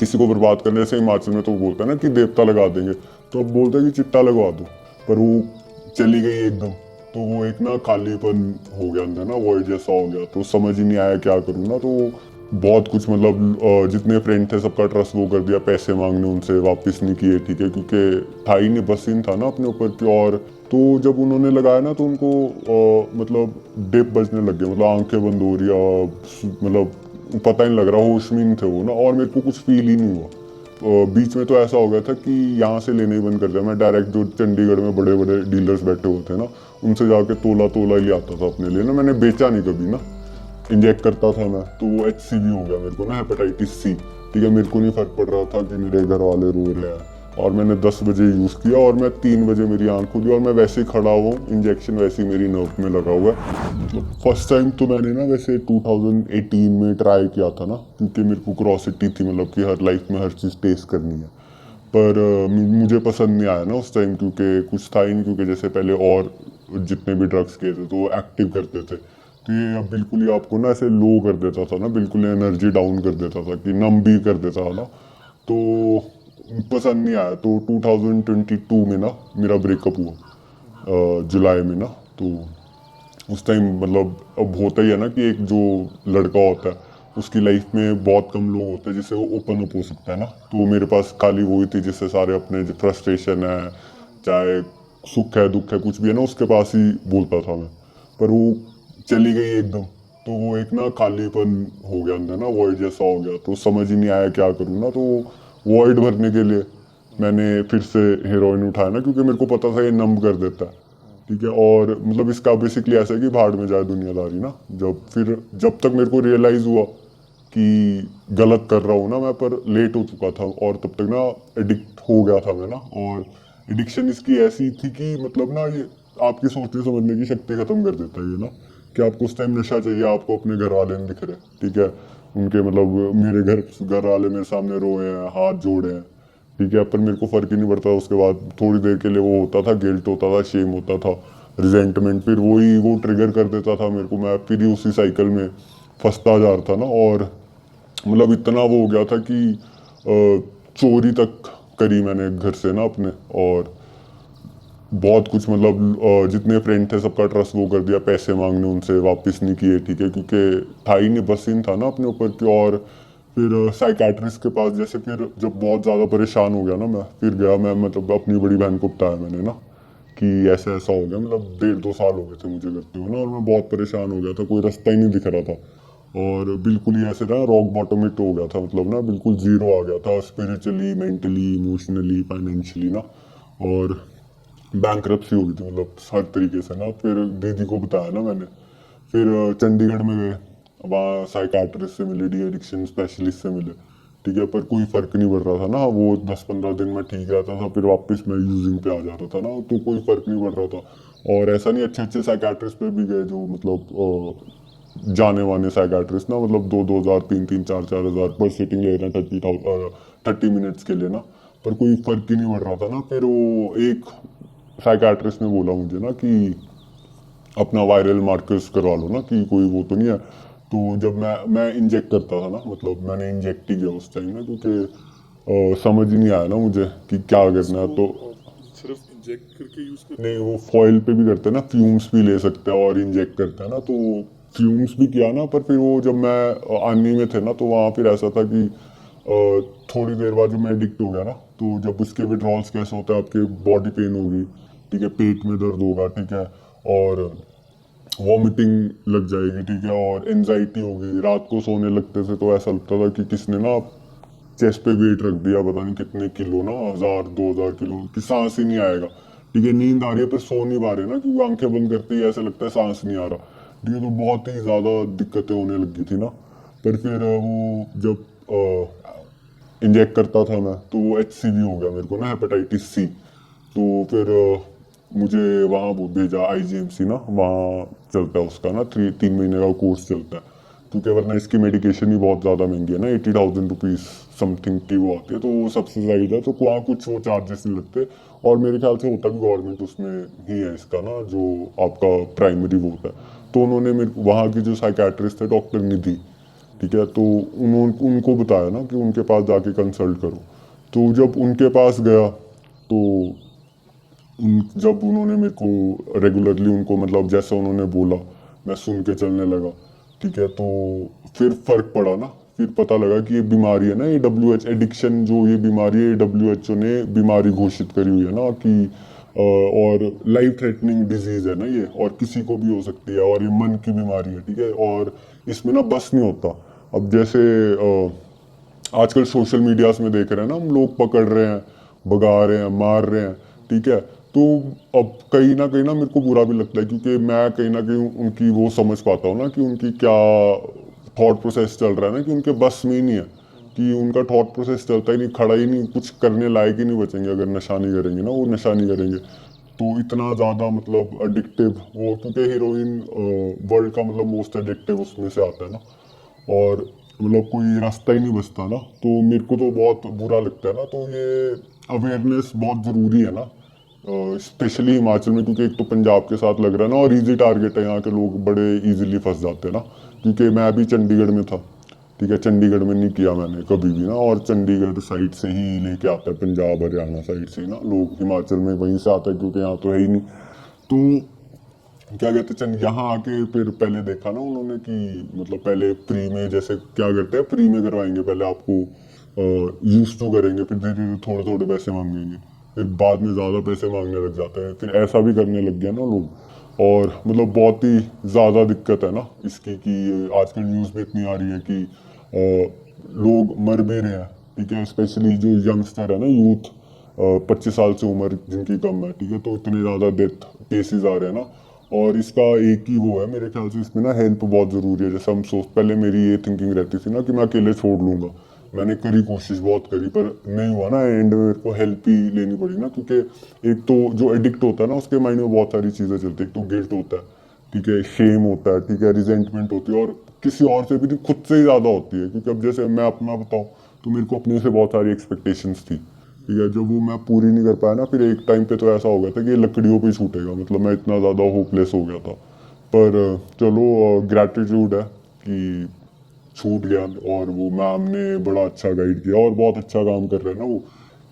किसी को बर्बाद करने से हिमाचल में तो बोलता है ना कि देवता लगा देंगे, तो अब बोलते हैं कि चिट्टा लगवा दो, पर वो चली गई एकदम। तो वो एक ना खालीपन हो गया अंदर ना, वॉइड जैसा हो गया, तो समझ ही नहीं आया क्या करूँ ना। तो बहुत कुछ मतलब जितने फ्रेंड थे सबका ट्रस्ट वो कर दिया, पैसे मांगने उनसे वापस नहीं किए, ठीक है, क्योंकि था ही नहीं, बस इन था ना अपने ऊपर प्योर। तो जब उन्होंने लगाया ना तो उनको मतलब डिप बजने लग गए, मतलब आंखें बंद हो रही मतलब पता ही नहीं लग रहा, होश में नहीं थे वो ना, और मेरे को कुछ फील ही नहीं हुआ। बीच में तो ऐसा हो गया था कि यहाँ से लेने ही बंद कर दिया मैं, डायरेक्ट जो चंडीगढ़ में बड़े बड़े डीलर्स बैठे होते हैं ना, उनसे जाके तोला तोला ही ले आता था अपने लिए ना, मैंने बेचा नहीं कभी ना। इंजेक्ट करता था मैं, तो वो HCV हो गया मेरे को ना, हेपेटाइटिस C, ठीक है। मेरे को नहीं फर्क पड़ रहा था कि मेरे घर वाले रो रहे हैं, और मैंने 10 बजे यूज़ किया और मैं 3 बजे मेरी आंख खुली और मैं वैसे ही खड़ा हुआ हूँ, इंजेक्शन वैसे ही मेरी नर्व में लगा हुआ है। मतलब फर्स्ट टाइम तो मैंने ना वैसे 2018 में ट्राई किया था ना, क्योंकि मेरे को क्रोसिटी थी, मतलब कि हर लाइफ में हर चीज़ टेस्ट करनी है। पर मुझे पसंद नहीं आया ना उस टाइम, क्योंकि कुछ था ही नहीं, क्योंकि जैसे पहले और जितने भी ड्रग्स किए थे तो वो एक्टिव करते थे, तो ये अब बिल्कुल ही आपको ना ऐसे लो कर देता था ना, बिल्कुल एनर्जी डाउन कर देता था, कि नम भी कर देता था ना, तो पसंद नहीं आया। तो 2022 में ना मेरा ब्रेकअप हुआ, जुलाई में ना। तो उस टाइम मतलब अब होता ही है ना कि एक जो लड़का होता है उसकी लाइफ में बहुत कम लोग होते हैं जिससे वो ओपन अप हो सकता है ना, तो मेरे पास खाली वही थी जिससे सारे अपने जो फ्रस्ट्रेशन है, चाहे सुख है दुख है कुछ भी है ना, उसके पास ही बोलता था मैं। पर वो चली गई एकदम, तो वो एक ना खालीपन हो गया अंदर ना, वॉइड जैसा हो गया, तो समझ ही नहीं आया क्या करूँ ना। तो वॉइड भरने के लिए मैंने फिर से हेरोइन उठाया ना, क्योंकि मेरे को पता था ये नंब कर देता है, ठीक है। और मतलब इसका बेसिकली ऐसा है कि भाड़ में जाए दुनियादारी ना। जब तक मेरे को रियलाइज हुआ कि गलत कर रहा हूँ ना मैं, पर लेट हो चुका था, और तब तक ना एडिक्ट हो गया था मैं ना। और एडिक्शन इसकी ऐसी थी कि मतलब ना ये आपकी सोचने समझने की शक्ति खत्म कर देता है ये ना, कि आपको उस टाइम नशा चाहिए, आपको अपने घर वाले नहीं दिख रहे, ठीक है, उनके मतलब मेरे घर वाले मेरे सामने रोए हैं, हाथ जोड़े हैं, ठीक है, पर मेरे को फर्क ही नहीं पड़ता। उसके बाद थोड़ी देर के लिए वो होता था, गिल्ट होता था, शेम होता था, रिजेंटमेंट, फिर वो ट्रिगर कर देता था मेरे को, मैं फिर ही उसी साइकिल में फंसता जा रहा था ना। और मतलब इतना वो हो गया था कि चोरी तक करी मैंने घर से ना अपने, और बहुत कुछ मतलब जितने फ्रेंड थे सबका ट्रस्ट वो कर दिया, पैसे मांगने उनसे वापस नहीं किए, ठीक है, क्योंकि था ही नहीं, बस इन था ना अपने ऊपर की। और फिर साइकेट्रिस्ट के पास जैसे, फिर जब बहुत ज़्यादा परेशान हो गया ना मैं, फिर गया मैं, मतलब अपनी बड़ी बहन को बताया मैंने ना कि ऐसा ऐसा हो गया, मतलब 1.5-2 साल हो गए थे मुझे करते हुए ना, और मैं बहुत परेशान हो गया था, कोई रास्ता ही नहीं दिख रहा था, और बिल्कुल ही ऐसे ना रॉक बॉटम हिट हो गया था, मतलब ना बिल्कुल जीरो आ गया था, स्पिरिचुअली, मेंटली, इमोशनली, फाइनेंशियली ना। और बैंक्रप्सी हो गई थी, मतलब हर तरीके से ना। फिर दीदी को बताया ना मैंने, फिर चंडीगढ़ में गए, वहाँ साइकाट्रिस्ट से मिले, डी एडिक्शन स्पेशलिस्ट से मिले, ठीक है, पर कोई फर्क नहीं पड़ रहा था ना। वो 10-15 दिन में ठीक रहता था, फिर वापस मैं यूजिंग पे आ जाता था ना, तो कोई फर्क नहीं पड़ रहा था। और ऐसा नहीं, अच्छे अच्छे साइकाट्रिस्ट पे भी गए जो मतलब जाने माने साइकाट्रिस्ट ना, मतलब 2-2 हज़ार, 3-3, 4-4 हज़ार पर सिटिंग ले रहे हैं, 30 मिनट्स के लिए ना, पर कोई फर्क ही नहीं पड़ रहा था ना। फिर वो एक साइकाट्रिस्ट ने बोला मुझे ना कि अपना वायरल मार्कर्स करवा लो ना, कि कोई वो तो नहीं है। तो जब मैं इंजेक्ट करता था ना, मतलब मैंने इंजेक्ट ही किया उस टाइम ना, क्योंकि समझ ही नहीं आया ना मुझे कि क्या करना है। इसको तो सिर्फ इंजेक्ट करके यूज करते नहीं, हो? वो फॉइल पे भी करते हैं ना, फ्यूम्स भी ले सकते हैं और इंजेक्ट करते हैं ना, तो फ्यूम्स भी किया ना। पर फिर वो जब मैं आर्मी में थे ना, तो वहाँ फिर ऐसा था कि थोड़ी देर बाद जब मैं एडिक्ट हो गया ना, तो जब उसके विड्रॉल्स कैसे होता है, आपके बॉडी पेन होगी, ठीक है, पेट में दर्द होगा, ठीक है, और वॉमिटिंग लग जाएगी, ठीक है, और एनजाइटी होगी, रात को सोने लगते थे तो ऐसा लगता था कि किसने ना चेस्ट पे वेट रख दिया, पता नहीं कितने किलो ना, 1000-2000 किलो, कि सांस ही नहीं आएगा, ठीक है, नींद आ रही है पर सो नहीं पा रहे ना, क्योंकि आंखें बंद करते ही ऐसा लगता है सांस नहीं आ रहा, ठीक है। तो बहुत ही ज़्यादा दिक्कतें होने लगी थी ना। पर फिर वो जब इंजेक्ट करता था मैं, तो वो HCV हो गया मेरे को ना, हेपेटाइटिस C। तो फिर मुझे वहाँ वो भेजा IGMC ना, वहाँ चलता है उसका ना 3 महीने का कोर्स चलता है, क्योंकि वरना इसकी मेडिकेशन ही बहुत ज़्यादा महंगी है ना, 80,000 रुपीज़ समथिंग की वो आती है, तो वो सब्सिडाइज है, तो वहाँ कुछ वो चार्जेस नहीं लगते। और मेरे ख्याल से होता भी गवर्नमेंट उसमें ही है इसका ना, जो आपका प्राइमरी वो होता है। तो उन्होंने मेरे वहाँ की जो साइकेट्रिस्ट है, डॉक्टर निधि, ठीक है। तो उनको बताया ना कि उनके पास जाके कंसल्ट करो। तो जब उनके पास गया तो जब उन्होंने मेरे को रेगुलरली उनको मतलब जैसा उन्होंने बोला मैं सुन के चलने लगा, ठीक है। तो फिर फर्क पड़ा ना, फिर पता लगा कि ये बीमारी है ना, ये WH एडिक्शन जो ये बीमारी है, WHO ने बीमारी घोषित करी हुई है ना कि और लाइफ थ्रेटनिंग डिजीज है ना ये, और किसी को भी हो सकती है, और ये मन की बीमारी है, ठीक है। और इसमें ना बस नहीं होता। अब जैसे आजकल सोशल मीडियाज में देख रहे हैं ना हम, लोग पकड़ रहे हैं, भगा रहे हैं, मार रहे हैं, ठीक है। तो अब कहीं ना मेरे को बुरा भी लगता है, क्योंकि मैं कहीं ना कहीं उनकी वो समझ पाता हूँ ना कि उनकी क्या थॉट प्रोसेस चल रहा है ना, कि उनके बस में ही नहीं है, कि उनका थॉट प्रोसेस चलता ही नहीं, खड़ा ही नहीं, कुछ करने लायक ही नहीं बचेंगे अगर नशा नहीं करेंगे ना, वो नशा नहीं करेंगे। तो इतना ज़्यादा मतलब अडिक्टिव वो, क्योंकि हीरोइन वर्ल्ड का मतलब मोस्ट एडिक्टिव उसमें से आता है ना, और मतलब कोई रास्ता ही नहीं बचता ना। तो मेरे को तो बहुत बुरा लगता है ना। तो ये अवेयरनेस बहुत ज़रूरी है ना, स्पेशली हिमाचल में, क्योंकि एक तो पंजाब के साथ लग रहा है ना, और इजी टारगेट है, यहाँ के लोग बड़े इजीली फंस जाते हैं ना। क्योंकि मैं भी चंडीगढ़ में था, ठीक है, चंडीगढ़ में नहीं किया मैंने कभी भी ना, और चंडीगढ़ साइड से ही लेके आता है, पंजाब हरियाणा साइड से ही ना लोग, हिमाचल में वहीं से आता है, क्योंकि यहाँ तो है ही नहीं। तो क्या कहते चंद यहाँ आके फिर पहले देखा ना उन्होंने कि मतलब पहले फ्री में, जैसे क्या करते हैं फ्री में करवाएंगे, पहले आपको यूज तो करेंगे, फिर धीरे धीरे थोड़े थोड़े पैसे मांगेंगे, फिर बाद में ज़्यादा पैसे मांगने लग जाते हैं, फिर ऐसा भी करने लग गया ना लोग। और मतलब बहुत ही ज़्यादा दिक्कत है ना इसकी, कि आजकल न्यूज़ में इतनी आ रही है कि लोग मर भी रहे हैं, ठीक है, स्पेशली जो यंगस्टर है ना, यूथ 25 साल से उम्र जिनकी कम है, ठीक है। तो इतने ज़्यादा डेथ केसेस आ रहे हैं ना, और इसका एक ही वो है मेरे ख्याल से, इसमें ना हेल्प बहुत ज़रूरी है। जैसे हम पहले मेरी ये थिंकिंग रहती थी ना कि मैं अकेले छोड़ लूँगा, मैंने करी, कोशिश बहुत करी, पर नहीं हुआ ना, एंड में मेरे को हेल्प ही लेनी पड़ी ना, क्योंकि एक तो जो एडिक्ट होता है ना उसके माइंड में बहुत सारी चीज़ें चलती है। एक तो गिल्ट होता है, ठीक है, शेम होता है, ठीक है, रिजेंटमेंट होती है, और किसी और से भी नहीं, खुद से ही ज़्यादा होती है। क्योंकि अब जैसे मैं अपना बताऊँ तो मेरे को अपने से बहुत सारी एक्सपेक्टेशंस थी, ठीक है, जब वो मैं पूरी नहीं कर पाया ना, फिर एक टाइम पे तो ऐसा हो गया था कि ये लकड़ियों पे छूटेगा, मतलब मैं इतना ज़्यादा होपलेस हो गया था। पर चलो ग्रैटिट्यूड है कि छूट गया, और वो मैम ने बड़ा अच्छा गाइड किया, और बहुत अच्छा काम कर रहे हैं ना वो,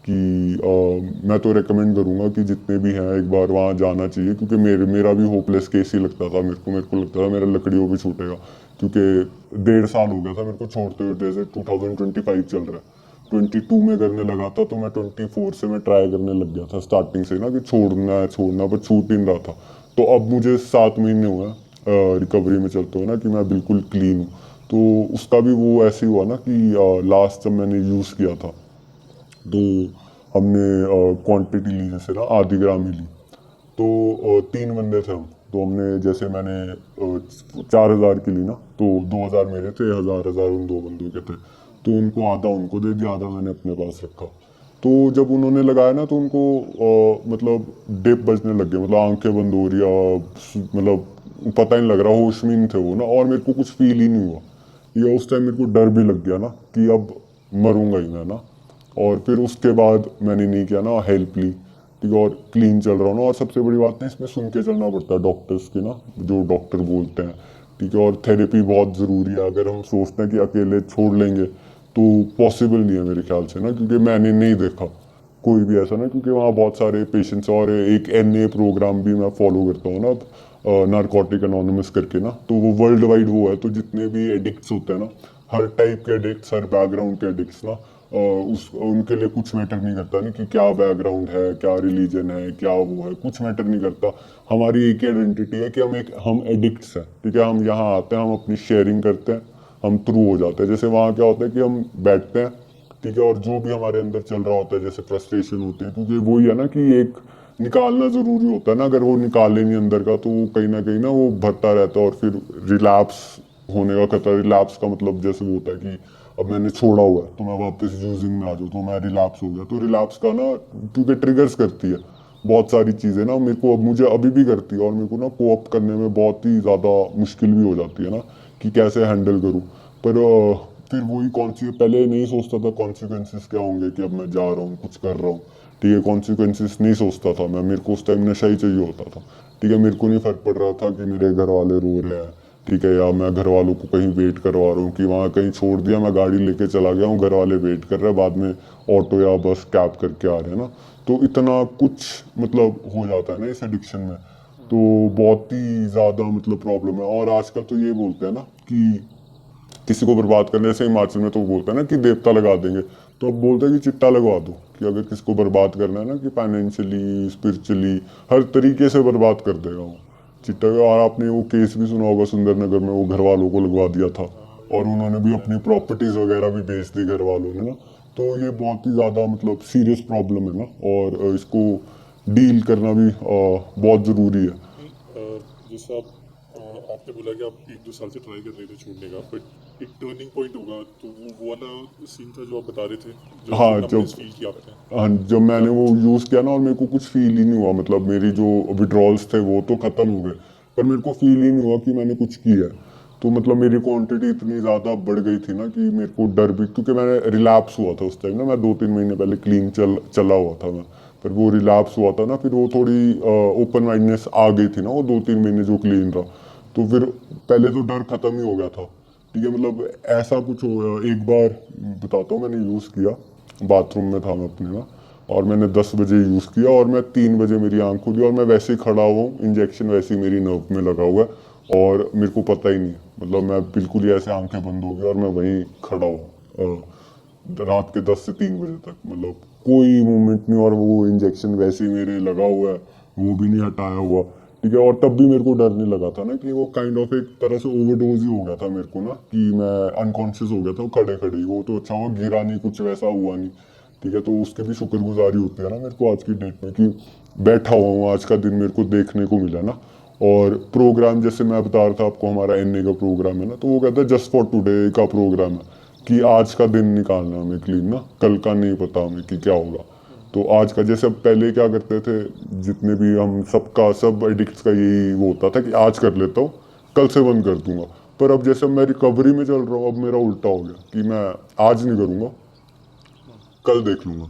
कि मैं तो रेकमेंड करूँगा कि जितने भी हैं एक बार वहाँ जाना चाहिए, क्योंकि मेरा भी होपलेस केस ही लगता था, मेरे को लगता था मेरा लकड़ियों पे छूटेगा, क्योंकि 1.5 साल हो गया था मेरे को छोड़ते हुए, जैसे 2025 चल रहा है, 22 में करने लगा था, तो मैं 24 से मैं ट्राई करने लग गया था स्टार्टिंग से ना, कि छोड़ना, पर छूट ही नहीं रहा था। तो अब मुझे 7 महीने हुए रिकवरी में चलते हुए ना, कि मैं बिल्कुल क्लीन हूँ। तो उसका भी वो ऐसे ही हुआ ना कि लास्ट जब मैंने यूज़ किया था, तो हमने क्वांटिटी ली, जैसे ना आधी ग्राम ही ली। तो 3 बंदे थे हम, तो हमने जैसे मैंने 4,000 की ली ना, तो 2,000 मेरे थे, 1,000 उन 2 बंदों के थे। तो उनको आधा उनको दे दिया, आधा मैंने अपने पास रखा। तो जब उन्होंने लगाया ना, तो उनको मतलब डिप बजने लग गया, मतलब आंखें बंद हो रही है, मतलब पता ही नहीं लग रहा, होश में नहीं थे वो ना, और मेरे को कुछ फील ही नहीं हुआ। ये उस टाइम मेरे को डर भी लग गया ना कि अब मरूंगा ही मैं ना। और फिर उसके बाद मैंने नहीं किया ना, हेल्प ली, ठीक है, और क्लीन चल रहा हूँ ना। और सबसे बड़ी बात है, इसमें सुन के चलना पड़ता है डॉक्टर्स की ना, जो डॉक्टर बोलते हैं, ठीक है। और थेरेपी बहुत ज़रूरी है, अगर हम सोचते हैं कि अकेले छोड़ लेंगे तो पॉसिबल नहीं है मेरे ख्याल से ना, क्योंकि मैंने नहीं देखा कोई भी ऐसा ना, क्योंकि वहाँ बहुत सारे पेशेंट्स, और एक NA प्रोग्राम भी मैं फॉलो करता हूँ ना, नारकोटिक अनोनिमस करके ना, तो वो वर्ल्ड वाइड वो है। तो जितने भी एडिक्ट्स होते हैं ना, हर टाइप के एडिक्ट्स, हर बैकग्राउंड के एडिक्ट्स ना, उनके लिए कुछ मैटर नहीं करता नहीं कि क्या बैकग्राउंड है, क्या रिलीजन है, क्या वो है, कुछ मैटर नहीं करता। हमारी एक ही आइडेंटिटी है कि हम एडिक्ट्स हैं, ठीक है। हम यहाँ आते हैं, हम अपनी शेयरिंग करते हैं, हम थ्रू हो जाते हैं। जैसे वहाँ क्या होता है कि हम बैठते हैं, ठीक है, और जो भी हमारे अंदर चल रहा होता है, जैसे फ्रस्ट्रेशन होती है, क्योंकि वही है ना कि एक निकालना जरूरी होता है ना, अगर वो निकाले नहीं अंदर का, तो वो कहीं ना वो भरता रहता है, और फिर रिलैप्स होने का खतरा। रिलैप्स का मतलब जैसे वो होता है कि अब मैंने छोड़ा हुआ है, तो मैं वापस यूजिंग में आ जाऊँ, तो मैं रिलैप्स हो गया। तो रिलैप्स का ना, क्योंकि ट्रिगर्स करती है बहुत सारी चीज़ें ना, मेरे को अब मुझे अभी भी करती है, और मेरे को ना कोऑप करने में बहुत ही ज़्यादा मुश्किल भी हो जाती है ना, कि कैसे हैंडल करूँ। पर फिर वही पहले नहीं सोचता था कॉन्सिक्वेंसेस क्या होंगे, कि अब मैं जा रहा हूँ, कुछ कर रहा हूँ, ठीक है, कॉन्सिक्वेंसेस नहीं सोचता था मैं। मेरे को उस टाइम नशा ही चाहिए होता था, ठीक है, मेरे को नहीं फर्क पड़ रहा था कि मेरे घर वाले रो रहे हैं, ठीक है, या मैं घर वालों को कहीं वेट करवा रहा हूँ कि वहाँ कहीं छोड़ दिया, मैं गाड़ी लेके चला गया हूँ, घर वाले वेट कर रहे हैं, बाद में ऑटो या बस कैब करके आ रहे हैं ना, तो इतना कुछ मतलब हो जाता है ना इस एडिक्शन में। तो बहुत ही ज़्यादा मतलब प्रॉब्लम है। और आजकल तो ये बोलते हैं ना कि किसी को बर्बाद करने से, हिमाचल में तो बोलते हैं ना कि देवता लगा देंगे, तो अब बोलते हैं कि चिट्टा लगवा दो, कि अगर किसी को बर्बाद करना है ना, कि फाइनेंशियली, स्पिरिचुअली, हर तरीके से बर्बाद कर देगा वो चिट्टा। और आपने वो केस भी सुना होगा सुंदरनगर में, वो घर वालों को लगवा दिया था और उन्होंने भी अपनी प्रॉपर्टीज वगैरह भी बेच दी घर वालों ने ना। तो ये बहुत ही ज़्यादा मतलब सीरियस प्रॉब्लम है ना, और इसको डील करना भी बहुत ज़रूरी है। जैसे आपने बोला कि आप 1-2 साल से ट्राई कर रहे थे छोड़ने का, बट एक टर्निंग पॉइंट होगा, तो वो वाला सीन था जो आप बता रहे थे, जब हाँ, आपने जब फील किया आपने। हाँ, जब मैंने वो यूज़ किया ना और मेरे को कुछ फील ही नहीं हुआ, मतलब मेरी जो विड्रॉल्स थे वो तो ख़त्म हो गए, पर मेरे को फील ही नहीं हुआ कि मैंने कुछ किया है। तो मतलब मेरी क्वांटिटी इतनी ज़्यादा बढ़ गई थी ना कि मेरे को डर भी, क्योंकि मैंने रिलैप्स हुआ था उस टाइम ना, मैं 2-3 महीने पहले क्लीन चला हुआ था मैं, पर वो रिलैप्स हुआ था ना, फिर वो थोड़ी ओपन माइंडनेस आ गई थी ना, वो 2-3 महीने जो क्लीन रहा, तो फिर पहले तो डर ख़त्म ही हो गया था। ठीक है, मतलब ऐसा कुछ हो, एक बार बताता हूँ, मैंने यूज़ किया, बाथरूम में था मैं अपने ना, और मैंने 10 बजे यूज़ किया और मैं 3 बजे मेरी आंख खुली और मैं वैसे ही खड़ा हुआ हूँ, इंजेक्शन वैसे ही मेरी नर्व में लगा हुआ है और मेरे को पता ही नहीं, मतलब मैं बिल्कुल ही ऐसे आंखें बंद हो गई और मैं वहीं खड़ा हुआ रात के 10 से 3 बजे तक, मतलब कोई मूवमेंट नहीं, और वो इंजेक्शन वैसे ही मेरे लगा हुआ है, वो भी नहीं हटाया हुआ। ठीक है, और तब भी मेरे को डर नहीं लगा था ना, कि वो काइंड ऑफ एक तरह से ओवरडोज ही हो गया था मेरे को ना, कि मैं अनकॉन्शियस हो गया था खड़े खड़े ही, वो तो अच्छा हुआ गिरा नहीं, कुछ वैसा हुआ नहीं। ठीक है, तो उसके भी शुक्रगुजारी होती है ना मेरे को आज की डेट में, कि बैठा हुआ हूँ, आज का दिन मेरे को देखने को मिला ना। और प्रोग्राम जैसे मैं बता रहा था आपको, हमारा एनए का प्रोग्राम है ना, तो वो कहता है जस्ट फॉर टुडे का प्रोग्राम है, कि आज का दिन निकालना है हमें क्लीन ना, कल का नहीं पता हमें कि क्या होगा। तो आज का, जैसे अब पहले क्या करते थे, जितने भी हम सबका सब एडिक्ट्स का यही वो होता था कि आज कर लेता हूँ, कल से बंद कर दूंगा। पर अब जैसे मैं रिकवरी में चल रहा हूँ, अब मेरा उल्टा हो गया कि मैं आज नहीं करूँगा, कल देख लूंगा।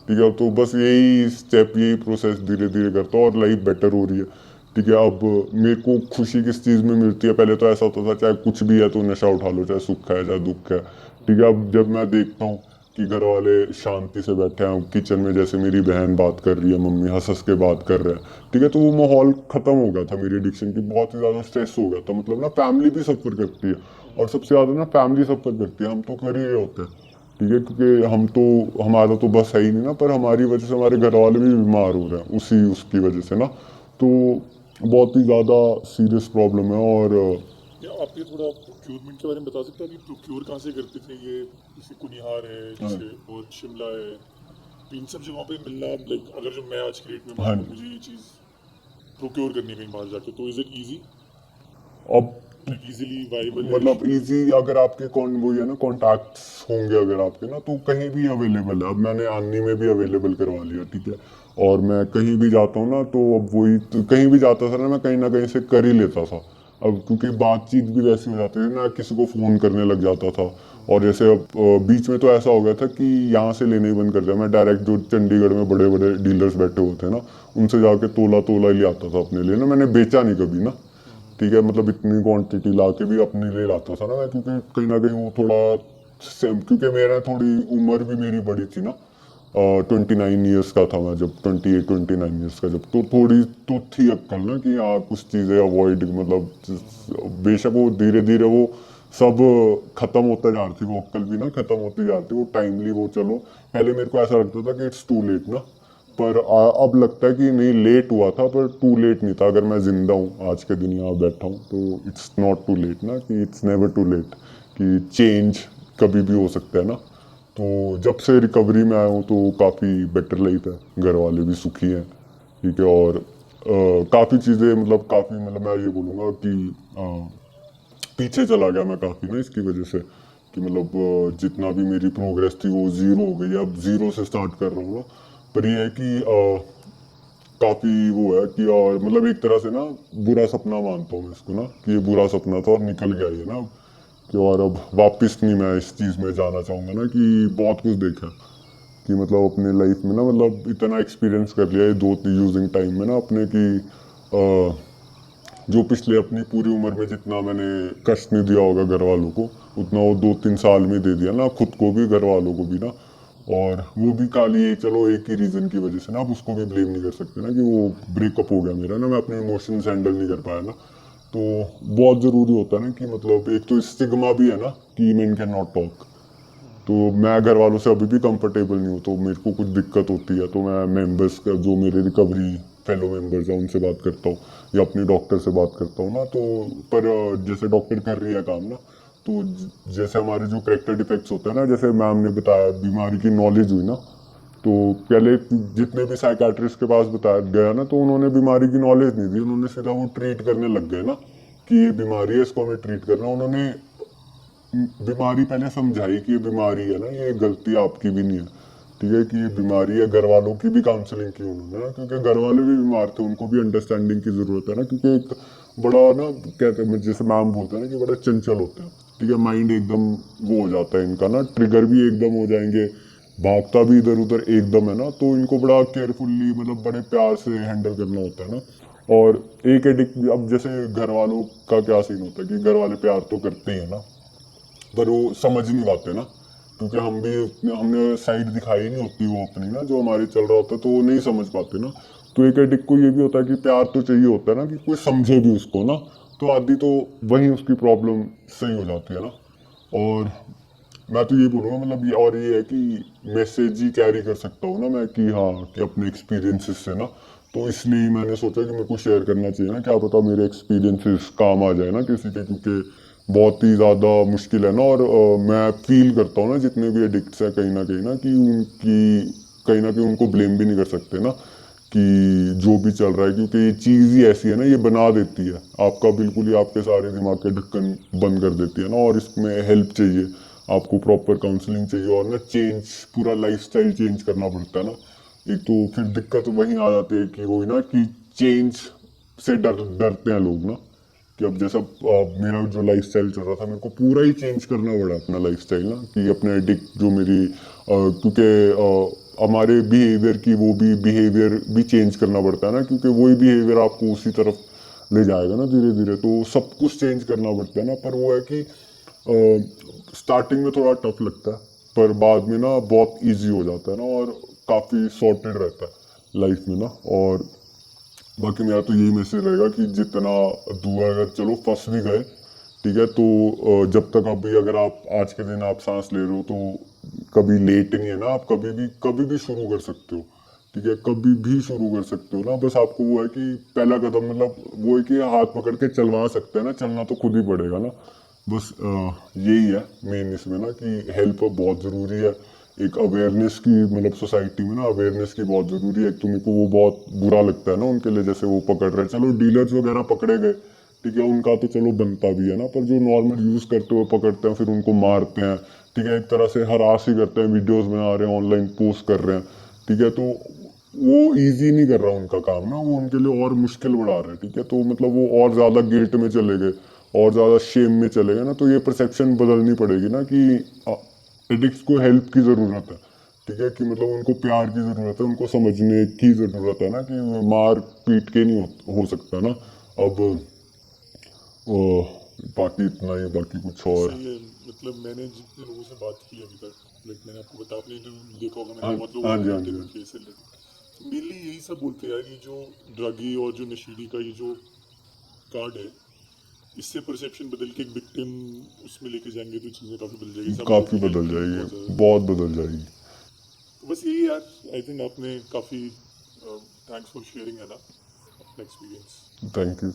ठीक है, तो बस यही स्टेप, यही प्रोसेस धीरे धीरे करता हूँ और लाइफ बेटर हो रही है। ठीक है, अब मेरे को खुशी किस चीज़ में मिलती है, पहले तो ऐसा होता था चाहे कुछ भी है तो नशा उठा लो, चाहे सुख है चाहे दुख है। ठीक है, अब जब मैं देखता हूँ कि घर वाले शांति से बैठे हैं किचन में, जैसे मेरी बहन बात कर रही है, मम्मी हंस हंस के बात कर रहे हैं, ठीक है, तो वो माहौल खत्म हो गया था मेरी एडिक्शन की, बहुत ही ज़्यादा स्ट्रेस हो गया था, मतलब ना फैमिली भी सफ़र करती है, और सबसे ज़्यादा ना फैमिली सफ़र करती है, हम तो कर ही रहे होते हैं। ठीक है, क्योंकि हम तो, हमारा तो बस है ही नहीं ना, पर हमारी वजह से हमारे घर वाले भी बीमार हो रहे हैं उसी उसकी वजह से ना, तो बहुत ही ज़्यादा सीरियस प्रॉब्लम है। और या आप ये थोड़ा प्रोक्योरमेंट के बारे में बता सकते हैं, अभी प्रोक्योर कहाँ से करते थे ये? जैसे कुनिहार है, जैसे और शिमला है, तो इन सब जगहों पे मिलना, लाइक अगर जो मैं आज की डेट में हाँ, मान लो मुझे ये चीज़ प्रोक्योर करनी है कहीं बाहर जाके, तो इज इट ईजी, अब लाइक इजीली वाइबल है? मतलब इजी, अगर आपके कौन वो है ना कॉन्टैक्ट्स होंगे अगर आपके ना, तो कहीं भी अवेलेबल है। अब मैंने आनी में भी अवेलेबल करवा लिया, ठीक है, और मैं कहीं भी जाता हूँ ना, तो अब वही तो, कहीं भी जाता था ना कहीं से कर ही लेता था। अब क्योंकि बातचीत भी वैसी हो जाती थी ना, किसी को फ़ोन करने लग जाता था। और जैसे अब बीच में तो ऐसा हो गया था कि यहाँ से लेने ही बंद कर दिया, मैं डायरेक्ट जो चंडीगढ़ में बड़े बड़े डीलर्स बैठे हुए थे ना, उनसे जाके तोला तोला ही ले आता था अपने लिए ना, मैंने बेचा नहीं कभी ना। ठीक है, मतलब इतनी क्वांटिटी ला के भी अपने लिए लाता था ना मैं, क्योंकि कहीं ना कहीं वो थोड़ा क्योंकि मेरा थोड़ी उम्र भी मेरी बड़ी थी ना, 29 ईयर्स का था मैं जब, 28-29 ईयर्स का जब, तो थोड़ी तो थी अक्ल ना कि हाँ कुछ चीज़ें अवॉइड, मतलब बेशक वो धीरे धीरे वो सब खत्म होता जा रही थी, वो अक्ल भी ना खत्म होती जा रही थी, वो टाइमली वो चलो। पहले मेरे को ऐसा लगता था कि इट्स टू लेट ना, पर अब लगता है कि नहीं, लेट हुआ था पर टू लेट नहीं था। अगर मैं जिंदा हूँ आज के दिन यहाँ बैठा हूँ, तो इट्स नॉट टू लेट ना, कि इट्स नेवर टू लेट, कि चेंज कभी भी हो सकता है ना। तो जब से रिकवरी में आया हूँ तो काफ़ी बेटर लाइफ है, घर वाले भी सुखी हैं। ठीक है, और काफ़ी चीज़ें, मतलब काफ़ी, मतलब मैं ये बोलूँगा कि पीछे चला गया मैं काफ़ी ना इसकी वजह से, कि मतलब जितना भी मेरी प्रोग्रेस थी वो ज़ीरो हो गई, अब ज़ीरो से स्टार्ट कर रहा हूँ ना। पर ये है कि काफ़ी वो है कि, और मतलब एक तरह से ना बुरा सपना मानता हूँ मैं इसको ना, कि ये बुरा सपना था और निकल गया ये ना, कि और अब वापस नहीं मैं इस चीज़ में जाना चाहूँगा ना, कि बहुत कुछ देखा, कि मतलब अपने लाइफ में ना, मतलब इतना एक्सपीरियंस कर लिया ये दो यूजिंग टाइम में ना अपने, कि जो पिछले अपनी पूरी उम्र में जितना मैंने कष्ट नहीं दिया होगा घर वालों को, उतना वो 2-3 साल में दे दिया ना, खुद को भी घर वालों को भी ना। और वो भी खाली चलो एक ही रीज़न की वजह से ना, आप उसको भी ब्लेम नहीं कर सकते ना कि वो ब्रेकअप हो गया मेरा ना, मैं अपने इमोशंस हैंडल नहीं कर पाया ना। तो बहुत ज़रूरी होता है ना कि मतलब एक तो स्टिग्मा भी है ना कि मेन कैन नॉट टॉक। तो मैं घर वालों से अभी भी कंफर्टेबल नहीं हूँ, तो मेरे को कुछ दिक्कत होती है तो मैं मेंबर्स का, जो मेरे रिकवरी फेलो मेंबर्स हैं उनसे बात करता हूँ या अपने डॉक्टर से बात करता हूँ ना। तो पर जैसे डॉक्टर कर रही है काम ना, तो जैसे हमारे जो करेक्टर डिफेक्ट्स होते हैं ना, जैसे मैम ने बताया बीमारी की नॉलेज हुई ना, तो पहले जितने भी साइकाट्रिस्ट के पास बताया गया ना, तो उन्होंने बीमारी की नॉलेज नहीं दी, उन्होंने सीधा वो ट्रीट करने लग गए ना कि ये बीमारी है, इसको हमें ट्रीट करना। उन्होंने बीमारी पहले समझाई कि ये बीमारी है ना, ये गलती आपकी भी नहीं है, ठीक है, कि ये बीमारी है। घर वालों की भी काउंसलिंग की उन्होंने ना, क्योंकि घर वाले भी बीमार थे, उनको भी अंडरस्टैंडिंग की ज़रूरत है ना, क्योंकि एक बड़ा ना कहते हैं, जैसे मैम बोलते हैं ना कि बड़ा चंचल होता है, ठीक है, माइंड एकदम वो हो जाता है इनका ना, ट्रिगर भी एकदम हो जाएंगे, भागता भी इधर उधर एकदम है ना। तो इनको बड़ा केयरफुल्ली मतलब बड़े प्यार से हैंडल करना होता है ना। और एक एडिक्ट, अब जैसे घर वालों का क्या सीन होता है कि घर वाले प्यार तो करते ही है ना, पर वो समझ नहीं पाते ना, क्योंकि हमने साइड दिखाई नहीं होती वो अपनी ना, जो हमारे चल रहा होता है, तो वो नहीं समझ पाते ना। तो एक एडिक्ट को ये भी होता है कि प्यार तो चाहिए होता है ना, कि कोई समझे भी उसको ना, तो आदि तो वहीं उसकी प्रॉब्लम सही हो जाती है ना। और मैं तो ये बोलूँगा मतलब ये है कि मैसेज ही कैरी कर सकता हूँ ना मैं, कि हाँ, कि अपने एक्सपीरियंसेस से ना, तो इसलिए मैंने सोचा कि मेरे को शेयर करना चाहिए ना, क्या पता मेरे एक्सपीरियंसेस काम आ जाए ना किसी के, क्योंकि बहुत ही ज़्यादा मुश्किल है ना। और मैं फील करता हूँ ना जितने भी एडिक्ट्स हैं कहीं ना कि उनकी कहीं ना कहीं उनको ब्लेम भी नहीं कर सकते ना कि जो भी चल रहा है, क्योंकि ये चीज़ ही ऐसी है ना, ये बना देती है आपका बिल्कुल ही, आपके सारे दिमाग के ढक्कन बंद कर देती है ना। और इसमें हेल्प चाहिए, आपको प्रॉपर काउंसलिंग चाहिए, और ना चेंज, पूरा लाइफस्टाइल चेंज करना पड़ता है ना। एक तो फिर दिक्कत वहीं आ जाती है कि वो ना कि चेंज से डरते हैं लोग ना, कि अब जैसा मेरा जो लाइफस्टाइल चल रहा था, मेरे को पूरा ही चेंज करना पड़ा अपना लाइफस्टाइल ना, कि अपने एडिक्ट जो मेरी क्योंकि हमारे बिहेवियर की, वो भी बिहेवियर भी चेंज करना पड़ता है ना, क्योंकि वही बिहेवियर आपको उसी तरफ ले जाएगा ना धीरे धीरे, तो सब कुछ चेंज करना पड़ता है ना। पर वो है कि स्टार्टिंग में थोड़ा टफ लगता है, पर बाद में ना बहुत इजी हो जाता है ना, और काफ़ी सॉर्टेड रहता है लाइफ में ना। और बाकी मेरा तो यही मैसेज रहेगा कि जितना दूर अगर चलो फंस भी गए, ठीक है, तो जब तक अभी अगर आप आज के दिन आप सांस ले रहे हो, तो कभी लेट नहीं है ना, आप कभी भी शुरू कर सकते हो, ठीक है, कभी भी शुरू कर सकते हो ना। बस आपको वो है कि पहला कदम मतलब वो है कि हाथ पकड़ के चलवा सकते हैं ना, चलना तो खुद ही पड़ेगा ना। बस यही है मेन इसमें ना, कि हेल्प बहुत ज़रूरी है। एक अवेयरनेस की मतलब सोसाइटी में ना अवेयरनेस की बहुत ज़रूरी है। एक तो मेरे को वो बहुत बुरा लगता है ना उनके लिए, जैसे वो पकड़ रहे हैं, चलो डीलर्स वगैरह पकड़े गए, ठीक है, उनका तो चलो बनता भी है ना, पर जो नॉर्मल यूज़ करते हुए पकड़ते हैं फिर उनको मारते हैं, ठीक है, एक तरह से हरास ही करते हैं, वीडियोस बना रहे हैं, ऑनलाइन पोस्ट कर रहे हैं, ठीक है, तो वो इजी नहीं कर रहा उनका काम ना, वो उनके लिए और मुश्किल बढ़ा रहा है, ठीक है। तो मतलब वो और ज़्यादा गिल्ट में चले गए, और ज़्यादा शेम में चले गए ना, तो ये परसेप्शन बदलनी पड़ेगी ना कि एडिक्ट्स को हेल्प की ज़रूरत है, ठीक है, कि मतलब उनको प्यार की ज़रूरत है, उनको समझने की ज़रूरत है ना, कि मार पीट के नहीं हो सकता ना। अब बाकी इतना ही, बाकी कुछ और। सही है। मतलब मैंने जितने लोगों से बात की अभी तक, लाइक मैंने आपको बताया, आपने इंटरव्यू देखा होगा, मैंने बहुत लोगों हाँ जी, से हाँ जी, इंटरव्यू किए इससे रिलेटेड, मेनली यही सब बोलते हैं यार, ये जो ड्रगी और जो नशीली का ये जो कार्ड है, इससे परसेप्शन बदल के एक विक्टिम उसमें लेके जाएंगे तो चीज़ें काफ़ी बदल जाएगी, सब लोगों काफ़ी की हेल्प बदल करेंगे बहुत जाएगी, ज़्यादा। बहुत बदल जाएगी। तो बस यही यार, आई थिंक आपने काफ़ी थैंक्स फॉर शेयरिंग है ना अपना एक्सपीरियंस। Thank you.